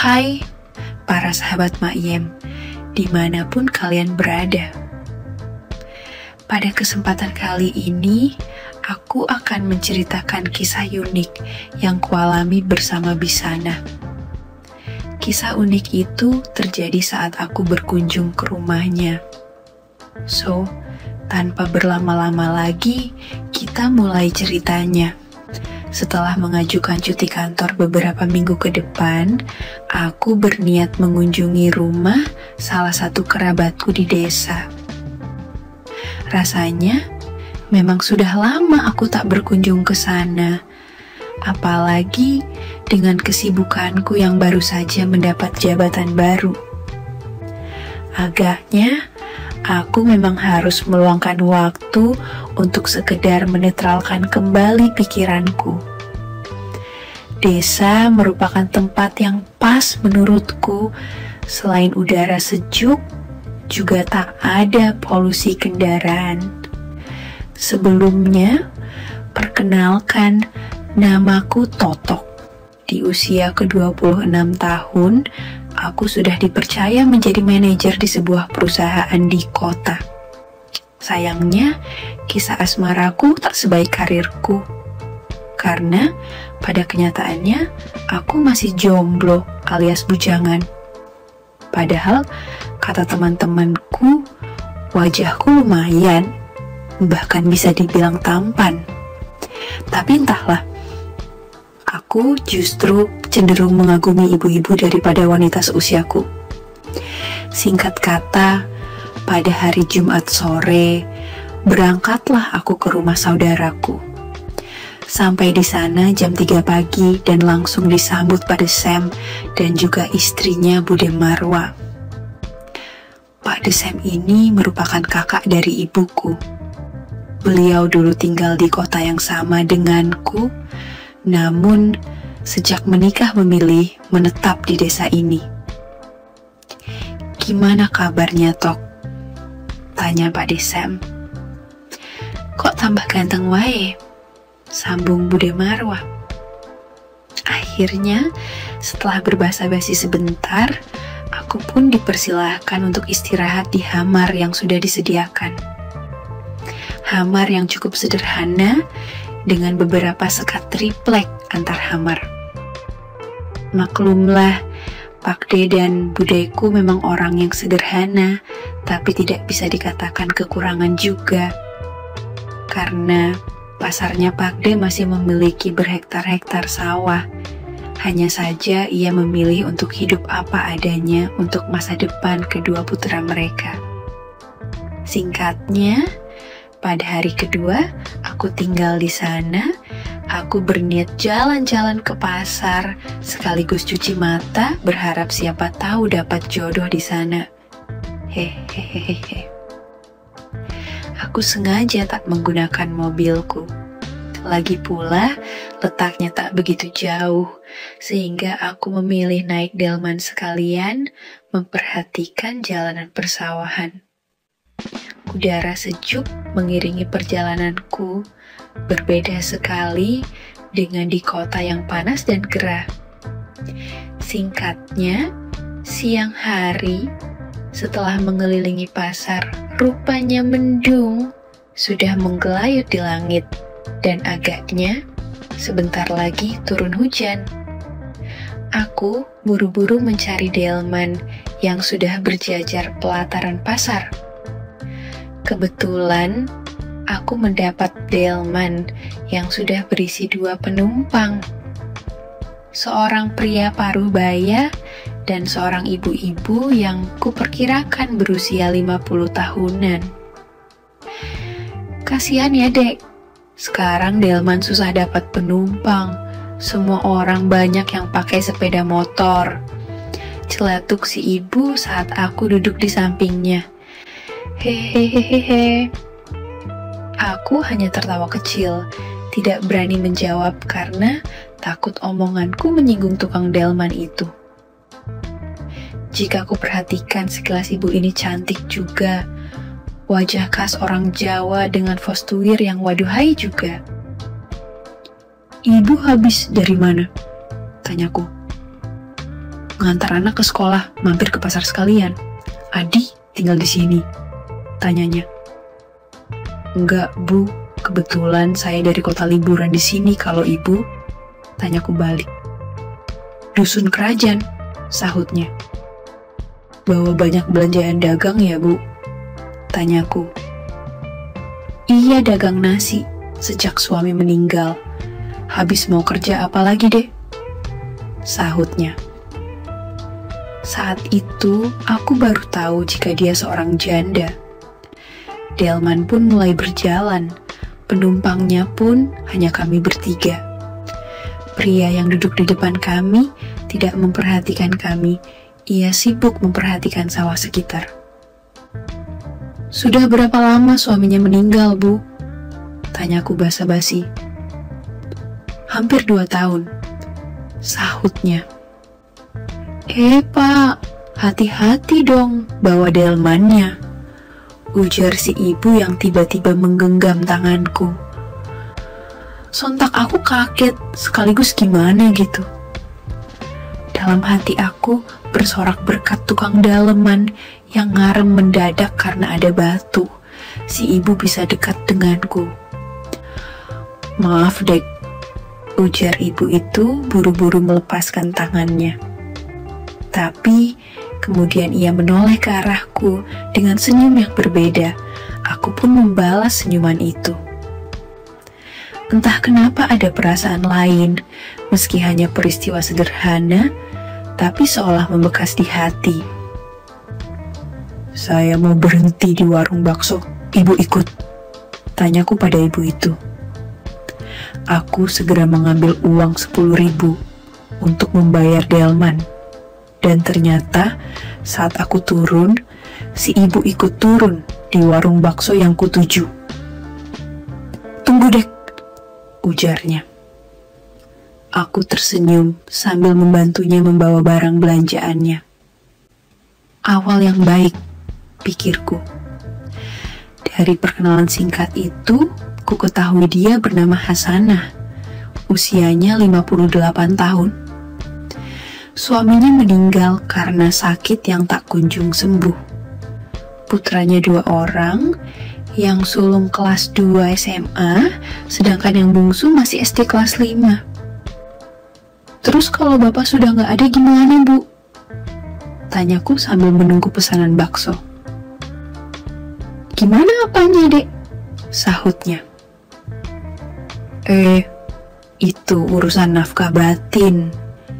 Hai para sahabat Maiem, dimanapun kalian berada. Pada kesempatan kali ini, aku akan menceritakan kisah unik yang kualami bersama Bisana. Kisah unik itu terjadi saat aku berkunjung ke rumahnya. So, tanpa berlama-lama lagi, kita mulai ceritanya. Setelah mengajukan cuti kantor beberapa minggu ke depan, aku berniat mengunjungi rumah salah satu kerabatku di desa. Rasanya, memang sudah lama aku tak berkunjung ke sana. Apalagi dengan kesibukanku yang baru saja mendapat jabatan baru. Agaknya, aku memang harus meluangkan waktu untuk sekedar menetralkan kembali pikiranku. Desa merupakan tempat yang pas menurutku. Selain udara sejuk, juga tak ada polusi kendaraan. Sebelumnya, perkenalkan, namaku Totok. Di usia ke-26 tahun, aku sudah dipercaya menjadi manajer di sebuah perusahaan di kota. Sayangnya, kisah asmaraku tak sebaik karirku. Karena pada kenyataannya, aku masih jomblo alias bujangan. Padahal, kata teman-temanku, wajahku lumayan, bahkan bisa dibilang tampan. Tapi entahlah, aku justru cenderung mengagumi ibu-ibu daripada wanita seusiaku. Singkat kata, pada hari Jumat sore, berangkatlah aku ke rumah saudaraku. Sampai di sana jam 3 pagi dan langsung disambut pada Sam dan juga istrinya Bude Marwa. Pak Desem ini merupakan kakak dari ibuku. Beliau dulu tinggal di kota yang sama denganku, namun sejak menikah memilih menetap di desa ini. Gimana kabarnya, Tok? Tanya Pak Desem. Kok tambah ganteng wae? Sambung Bude Marwa. Akhirnya, setelah berbasa-basi sebentar, aku pun dipersilahkan untuk istirahat di hamar yang sudah disediakan. Hamar yang cukup sederhana dengan beberapa sekat triplek antar hamar. Maklumlah, Pakde dan budeku memang orang yang sederhana, tapi tidak bisa dikatakan kekurangan juga. Karena pasarnya Pakde masih memiliki berhektar-hektar sawah. Hanya saja ia memilih untuk hidup apa adanya untuk masa depan kedua putra mereka. Singkatnya, pada hari kedua aku tinggal di sana, aku berniat jalan-jalan ke pasar sekaligus cuci mata berharap siapa tahu dapat jodoh di sana. Hehehehe. Aku sengaja tak menggunakan mobilku. Lagi pula, letaknya tak begitu jauh, sehingga aku memilih naik delman sekalian memperhatikan jalanan persawahan. Udara sejuk mengiringi perjalananku, berbeda sekali dengan di kota yang panas dan gerah. Singkatnya, siang hari, setelah mengelilingi pasar, rupanya mendung sudah menggelayut di langit, dan agaknya sebentar lagi turun hujan. Aku buru-buru mencari delman yang sudah berjajar pelataran pasar. Kebetulan, aku mendapat delman yang sudah berisi 2 penumpang. Seorang pria paruh-baya dan seorang ibu-ibu yang kuperkirakan berusia 50 tahunan. Kasihan ya, Dek. Sekarang delman susah dapat penumpang. Semua orang banyak yang pakai sepeda motor. Celetuk si ibu saat aku duduk di sampingnya. Hehehehe. Aku hanya tertawa kecil, tidak berani menjawab karena takut omonganku menyinggung tukang delman itu. Jika aku perhatikan sekilas ibu ini cantik juga. Wajah khas orang Jawa dengan postur yang waduhai juga. Ibu habis dari mana? Tanyaku. ngantar anak ke sekolah, mampir ke pasar sekalian. Adi tinggal di sini, tanyanya. Enggak, Bu. Kebetulan saya dari kota liburan di sini. Kalau Ibu, tanyaku balik. Dusun kerajaan, sahutnya. Bawa banyak belanjaan dagang ya, Bu? Tanyaku. Iya, dagang nasi. Sejak suami meninggal. Habis mau kerja apa lagi deh? Sahutnya. Saat itu, aku baru tahu jika dia seorang janda. Delman pun mulai berjalan. Penumpangnya pun hanya kami bertiga. Pria yang duduk di depan kami tidak memperhatikan kami. Ia sibuk memperhatikan sawah sekitar. Sudah berapa lama suaminya meninggal, Bu? Tanyaku basa-basi. Hampir 2 tahun, sahutnya. Pak, hati-hati dong bawa delmannya, ujar si ibu yang tiba-tiba menggenggam tanganku. Sontak aku kaget, sekaligus gimana gitu. Dalam hati aku bersorak berkat tukang daleman yang ngarem mendadak karena ada batu. Si ibu bisa dekat denganku. Maaf, Dek, ujar ibu itu buru-buru melepaskan tangannya. Tapi kemudian ia menoleh ke arahku dengan senyum yang berbeda. Aku pun membalas senyuman itu. Entah kenapa ada perasaan lain, meski hanya peristiwa sederhana, tapi seolah membekas di hati. Saya mau berhenti di warung bakso, Ibu ikut? Tanyaku pada ibu itu. Aku segera mengambil uang 10.000 untuk membayar delman. Dan ternyata saat aku turun, si ibu ikut turun di warung bakso yang kutuju. Tunggu, Dek, ujarnya. Aku tersenyum sambil membantunya membawa barang belanjaannya. Awal yang baik, pikirku. Dari perkenalan singkat itu, ku ketahui dia bernama Hasanah. Usianya 58 tahun. Suaminya meninggal karena sakit yang tak kunjung sembuh. Putranya 2 orang, yang sulung kelas 2 SMA, sedangkan yang bungsu masih SD kelas 5. Terus kalau bapak sudah nggak ada gimana, Bu? Tanyaku sambil menunggu pesanan bakso. Gimana apanya, Dek? Sahutnya. Itu urusan nafkah batin.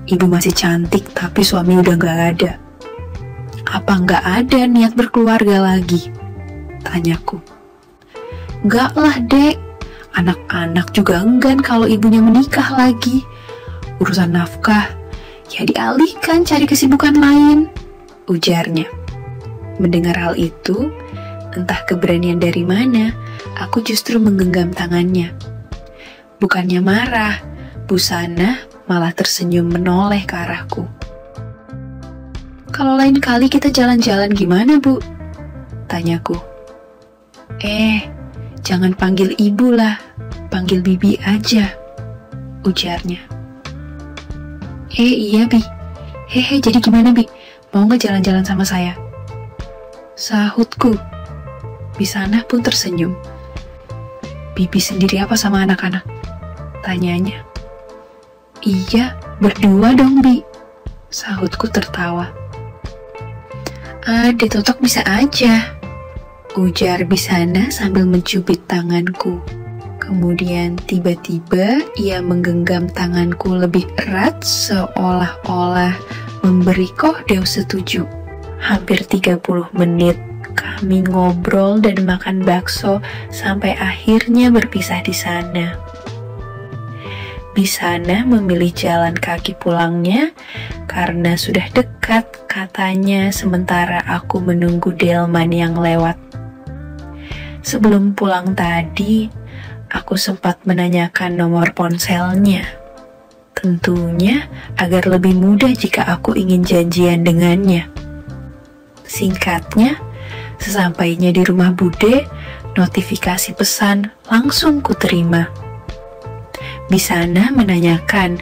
Ibu masih cantik, tapi suami udah gak ada. Apa gak ada niat berkeluarga lagi? Tanyaku. Gak lah, Dek. Anak-anak juga enggan kalau ibunya menikah lagi. Urusan nafkah, ya dialihkan cari kesibukan lain, ujarnya. Mendengar hal itu, entah keberanian dari mana, aku justru menggenggam tangannya. Bukannya marah, Busana malah tersenyum menoleh ke arahku. Kalau lain kali kita jalan-jalan gimana, Bu? Tanyaku. Jangan panggil ibu lah, panggil bibi aja, ujarnya. Iya, Bi. Jadi gimana, Bi? Mau nggak jalan-jalan sama saya? Sahutku. Bisana pun tersenyum. Bibi sendiri apa sama anak-anak? Tanyanya. Iya, berdua dong, Bi. Sahutku tertawa. Ditotok bisa aja, ujar Bisana sambil mencubit tanganku. Kemudian tiba-tiba ia menggenggam tanganku lebih erat seolah-olah memberi kode setuju. Hampir 30 menit kami ngobrol dan makan bakso sampai akhirnya berpisah di sana. Bisana memilih jalan kaki pulangnya karena sudah dekat katanya, sementara aku menunggu delman yang lewat. Sebelum pulang tadi, aku sempat menanyakan nomor ponselnya. Tentunya agar lebih mudah jika aku ingin janjian dengannya. Singkatnya, sesampainya di rumah Bude, notifikasi pesan langsung kuterima. Bisana menanyakan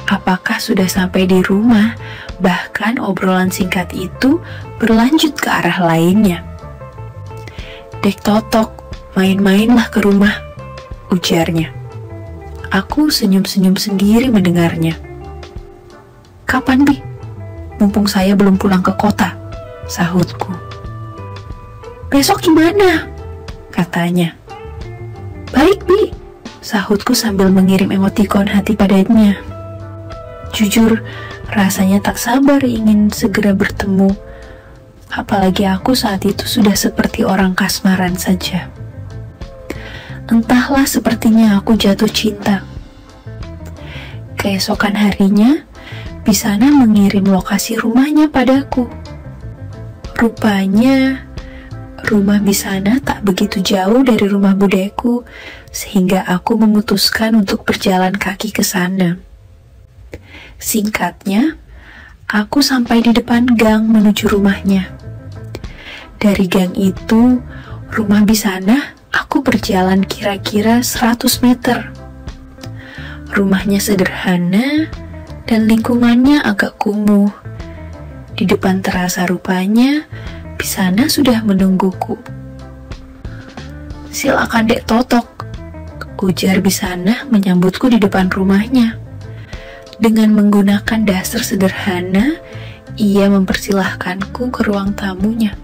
apakah sudah sampai di rumah, Bahkan obrolan singkat itu berlanjut ke arah lainnya. "Dek Totok, main-mainlah ke rumah," ujarnya. Aku senyum-senyum sendiri mendengarnya. "Kapan, Bi? Mumpung saya belum pulang ke kota," sahutku. "Besok gimana?" katanya. "Baik, Bi," sahutku sambil mengirim emotikon hati padanya. Jujur, rasanya tak sabar ingin segera bertemu. Apalagi aku saat itu sudah seperti orang kasmaran saja. Entahlah, sepertinya aku jatuh cinta. Keesokan harinya, Bisana mengirim lokasi rumahnya padaku. Rupanya, rumah Bisana tak begitu jauh dari rumah budeku, sehingga aku memutuskan untuk berjalan kaki ke sana. Singkatnya, aku sampai di depan gang menuju rumahnya. Dari gang itu, rumah Bisana, aku berjalan kira-kira 100 meter. Rumahnya sederhana dan lingkungannya agak kumuh. Di depan terasa rupanya, Bisana sudah menungguku. "Silakan Dek Totok," ujar Bisana menyambutku di depan rumahnya. Dengan menggunakan dasar sederhana, ia mempersilahkanku ke ruang tamunya.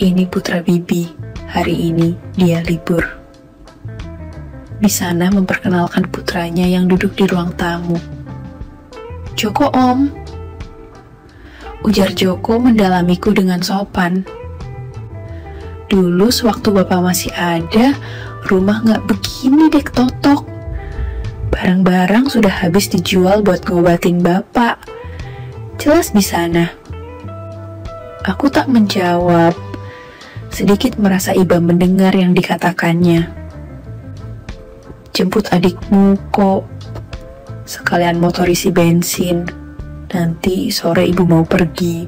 "Ini putra Bibi, hari ini dia libur." Bisana memperkenalkan putranya yang duduk di ruang tamu. "Joko, Om," ujar Joko mendalamiku dengan sopan. "Dulu sewaktu Bapak masih ada, rumah nggak begini Dek Totok. Barang-barang sudah habis dijual buat ngobatin Bapak. Jelas Bisana." Aku tak menjawab, sedikit merasa iba mendengar yang dikatakannya. "Jemput adikmu kok, sekalian motor isi bensin. Nanti sore ibu mau pergi,"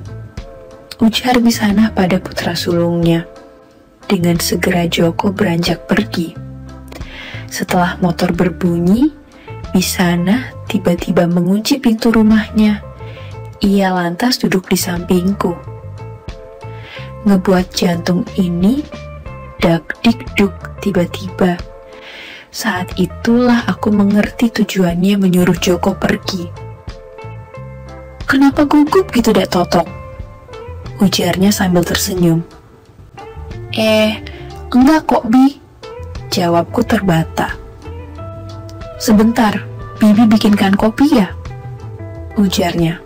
ujar Bisana pada putra sulungnya. Dengan segera Joko beranjak pergi. Setelah motor berbunyi, Bisana tiba-tiba mengunci pintu rumahnya. Ia lantas duduk di sampingku. Ngebuat jantung ini dak-dik-duk tiba-tiba. Saat itulah aku mengerti tujuannya menyuruh Joko pergi. "Kenapa gugup gitu Dek Totok?" ujarnya sambil tersenyum. Enggak kok Bi," jawabku terbata. "Sebentar, Bibi bikinkan kopi ya?" ujarnya.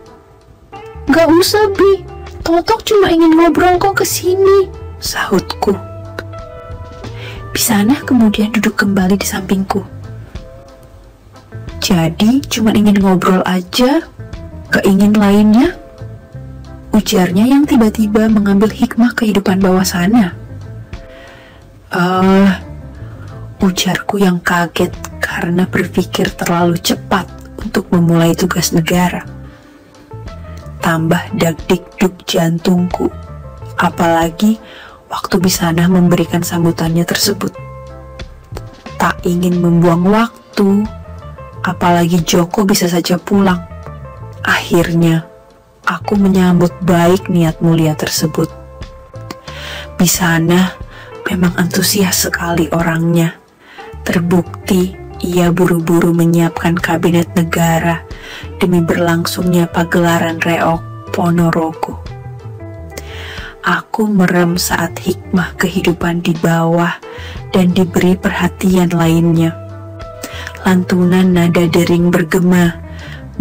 "Gak usah Bi, Totok cuma ingin ngobrol kok kesini," sahutku. Bisana kemudian duduk kembali di sampingku. "Jadi cuma ingin ngobrol aja, gak ingin lainnya?" ujarnya yang tiba-tiba mengambil hikmah kehidupan bawah sana. Ujarku yang kaget karena berpikir terlalu cepat untuk memulai tugas negara. Tambah dak-dik-duk jantungku, apalagi waktu Bisana memberikan sambutannya tersebut. Tak ingin membuang waktu, apalagi Joko bisa saja pulang. Akhirnya, aku menyambut baik niat mulia tersebut. Bisana memang antusias sekali orangnya. Terbukti ia buru-buru menyiapkan kabinet negara demi berlangsungnya pagelaran Reok Ponorogo. Aku merem saat hikmah kehidupan di bawah dan diberi perhatian lainnya. Lantunan nada dering bergema,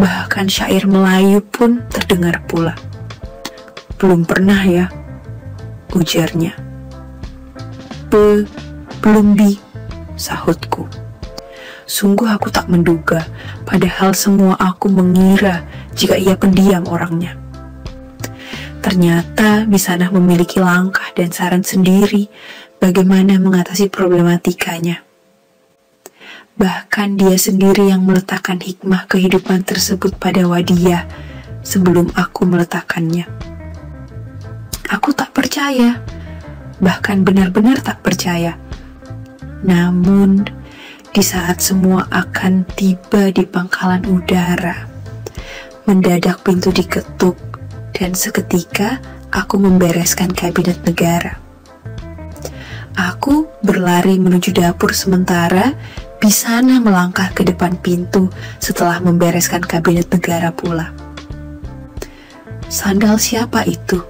bahkan syair Melayu pun terdengar pula. "Belum pernah ya?" ujarnya. Belum Bi," sahutku. Sungguh aku tak menduga, padahal semua aku mengira jika ia pendiam orangnya. Ternyata Bisana memiliki langkah dan saran sendiri bagaimana mengatasi problematikanya. Bahkan dia sendiri yang meletakkan hikmah kehidupan tersebut pada Wadiyah sebelum aku meletakkannya. Aku tak percaya, bahkan benar-benar tak percaya. Namun, di saat semua akan tiba di pangkalan udara, Mendadak pintu diketuk, dan seketika aku membereskan kabinet negara. Aku berlari menuju dapur sementara Bisana melangkah ke depan pintu setelah membereskan kabinet negara pula. "Sandal siapa itu?"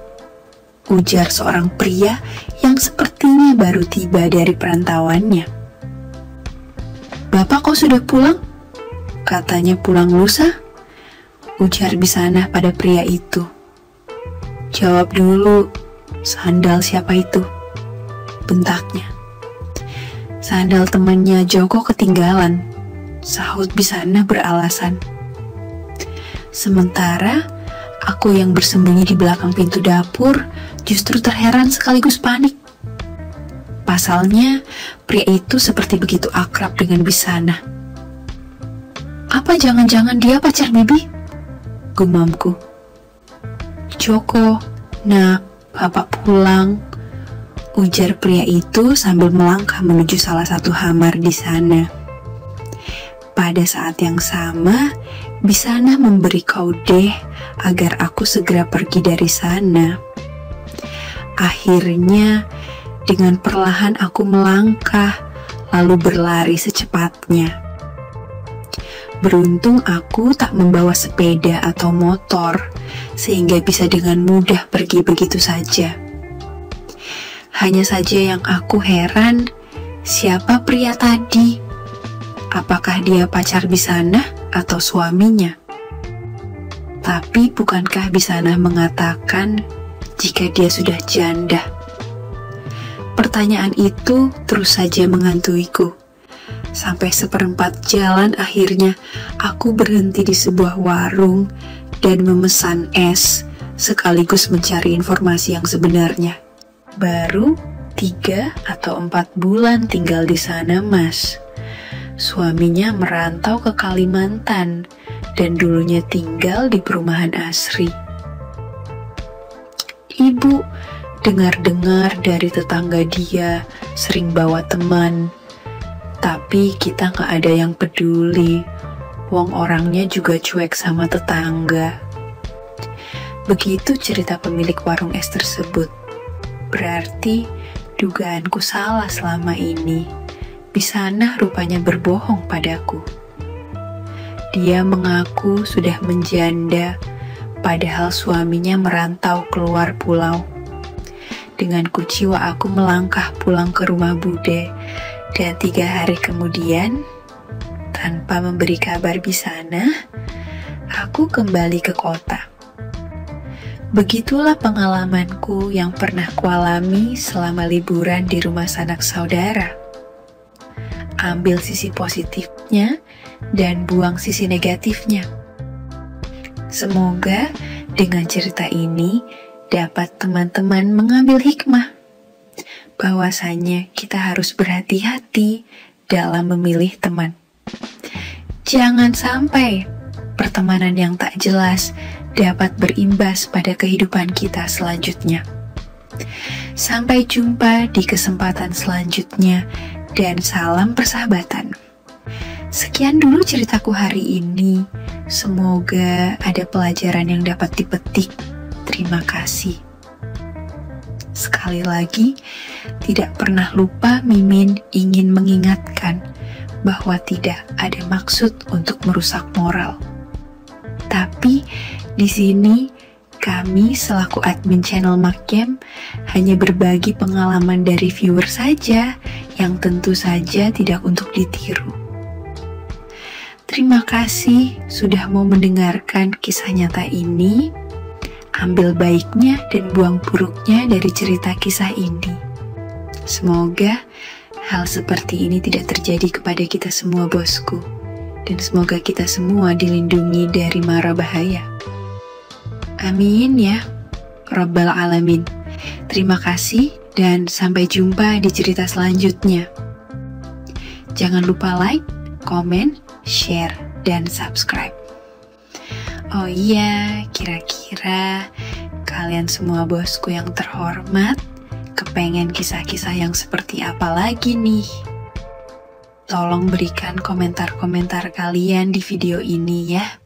ujar seorang pria yang sepertinya baru tiba dari perantauannya. "Bapak kok sudah pulang?" "Katanya pulang lusa," ujar Bisana pada pria itu. "Jawab dulu, sandal siapa itu?" bentaknya. "Sandal temannya Joko ketinggalan," sahut Bisana beralasan. Sementara aku yang bersembunyi di belakang pintu dapur justru terheran sekaligus panik. Pasalnya, pria itu seperti begitu akrab dengan Bisana. "Apa jangan-jangan dia pacar Bibi?" gumamku. "Joko, nak, bapak pulang," ujar pria itu sambil melangkah menuju salah satu kamar di sana. Pada saat yang sama, Bisana memberi kode agar aku segera pergi dari sana. Akhirnya, dengan perlahan aku melangkah, lalu berlari secepatnya. Beruntung aku tak membawa sepeda atau motor, sehingga bisa dengan mudah pergi begitu saja. Hanya saja yang aku heran, siapa pria tadi? Apakah dia pacar Bisana atau suaminya? Tapi bukankah Bisana mengatakan jika dia sudah janda? Pertanyaan itu terus saja menghantuiku. Sampai seperempat jalan akhirnya aku berhenti di sebuah warung dan memesan es sekaligus mencari informasi yang sebenarnya. "Baru 3 atau 4 bulan tinggal di sana, Mas. Suaminya merantau ke Kalimantan dan dulunya tinggal di perumahan asri." "Ibu dengar-dengar dari tetangga dia sering bawa teman, tapi kita gak ada yang peduli. Wong orangnya juga cuek sama tetangga." Begitu cerita pemilik warung es tersebut. Berarti dugaanku salah selama ini. Bisana rupanya berbohong padaku. Dia mengaku sudah menjanda, padahal suaminya merantau keluar pulau. Dengan kuciwa aku melangkah pulang ke rumah Bude, dan 3 hari kemudian, tanpa memberi kabar Bisana, aku kembali ke kota. Begitulah pengalamanku yang pernah kualami selama liburan di rumah sanak saudara. Ambil sisi positifnya dan buang sisi negatifnya. Semoga dengan cerita ini dapat teman-teman mengambil hikmah bahwasanya kita harus berhati-hati dalam memilih teman. Jangan sampai pertemanan yang tak jelas dapat berimbas pada kehidupan kita selanjutnya. Sampai jumpa di kesempatan selanjutnya dan salam persahabatan. Sekian dulu ceritaku hari ini. Semoga ada pelajaran yang dapat dipetik. Terima kasih. Sekali lagi, tidak pernah lupa Mimin ingin mengingatkan bahwa tidak ada maksud untuk merusak moral. Tapi di sini kami selaku admin channel Makem hanya berbagi pengalaman dari viewer saja yang tentu saja tidak untuk ditiru. Terima kasih sudah mau mendengarkan kisah nyata ini. Ambil baiknya dan buang buruknya dari cerita kisah ini. Semoga hal seperti ini tidak terjadi kepada kita semua, bosku. Dan semoga kita semua dilindungi dari mara bahaya. Amin ya Rabbal Alamin. Terima kasih dan sampai jumpa di cerita selanjutnya. Jangan lupa like, komen, share, dan subscribe. Oh iya, kira-kira kalian semua bosku yang terhormat kepengen kisah-kisah yang seperti apa lagi nih? Tolong berikan komentar-komentar kalian di video ini ya.